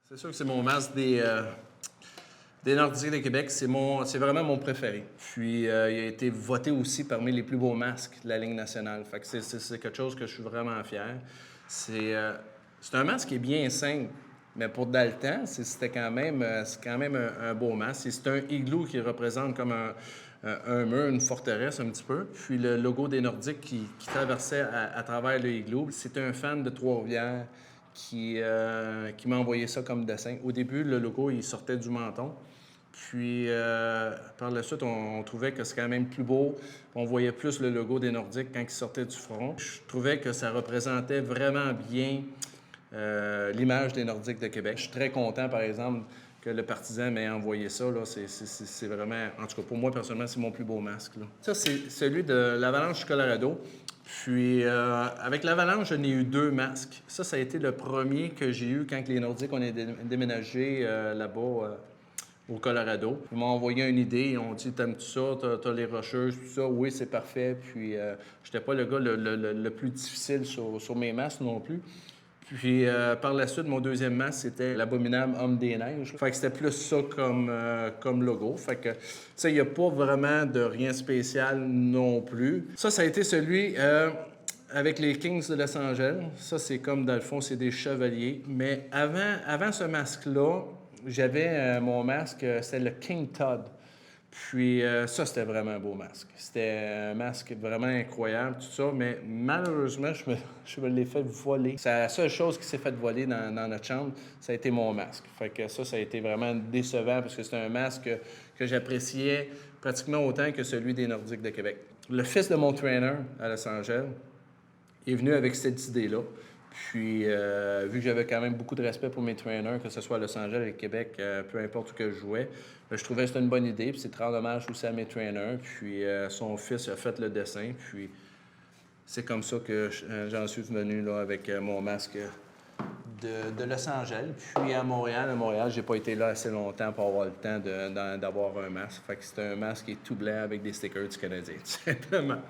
C'est sûr que c'est mon masque des Nordiques de Québec. C'est vraiment mon préféré. Puis, il a été voté aussi parmi les plus beaux masques de la Ligue nationale. Fait que c'est quelque chose que je suis vraiment fier. C'est un masque qui est bien simple, mais pour dans le temps, c'était quand même, c'est quand même un beau masque. C'est un igloo qui représente comme un mur, une forteresse un petit peu. Puis le logo des Nordiques qui traversait à travers le igloo. C'est un fan de Trois-Rivières qui m'a envoyé ça comme dessin. Au début, le logo, il sortait du menton. Puis, par la suite, on trouvait que c'est quand même plus beau. On voyait plus le logo des Nordiques quand il sortait du front. Je trouvais que ça représentait vraiment bien l'image des Nordiques de Québec. Je suis très content, par exemple, que le partisan m'ait envoyé ça. Là. C'est vraiment, en tout cas, pour moi, personnellement, c'est mon plus beau masque. Là. Ça, c'est celui de l'Avalanche du Colorado. Puis, avec l'Avalanche, j'en ai eu 2 masques. Ça a été le premier que j'ai eu quand les Nordiques, on est déménagé là-bas au Colorado. Ils m'ont envoyé une idée. Ils ont dit, t'aimes-tu ça? T'as les rocheuses, tout ça. Oui, c'est parfait. Puis, j'étais pas le gars le plus difficile sur mes masques non plus. Puis, par la suite, mon deuxième masque, c'était l'abominable Homme des Neiges. Fait que c'était plus ça comme logo. Fait que, tu sais, il n'y a pas vraiment de rien spécial non plus. Ça a été celui avec les Kings de Los Angeles. Ça, c'est comme, dans le fond, c'est des chevaliers. Mais avant ce masque-là, j'avais mon masque, c'était le King Todd. Puis ça, c'était vraiment un beau masque. C'était un masque vraiment incroyable, tout ça, mais malheureusement, je me l'ai fait voler. C'est la seule chose qui s'est fait voler dans notre chambre, ça a été mon masque. Fait que ça a été vraiment décevant parce que c'était un masque que j'appréciais pratiquement autant que celui des Nordiques de Québec. Le fils de mon trainer à Los Angeles est venu avec cette idée-là. Puis, vu que j'avais quand même beaucoup de respect pour mes trainers, que ce soit à Los Angeles et Québec, peu importe où que je jouais, je trouvais que c'était une bonne idée. Puis, c'est de rendre hommage aussi à mes trainers. Puis, son fils a fait le dessin. Puis, c'est comme ça que j'en suis venu là, avec mon masque de Los Angeles. Puis, à Montréal, j'ai pas été là assez longtemps pour avoir le temps d'avoir un masque. Fait que c'était un masque qui est tout blanc avec des stickers du Canadien, tout simplement.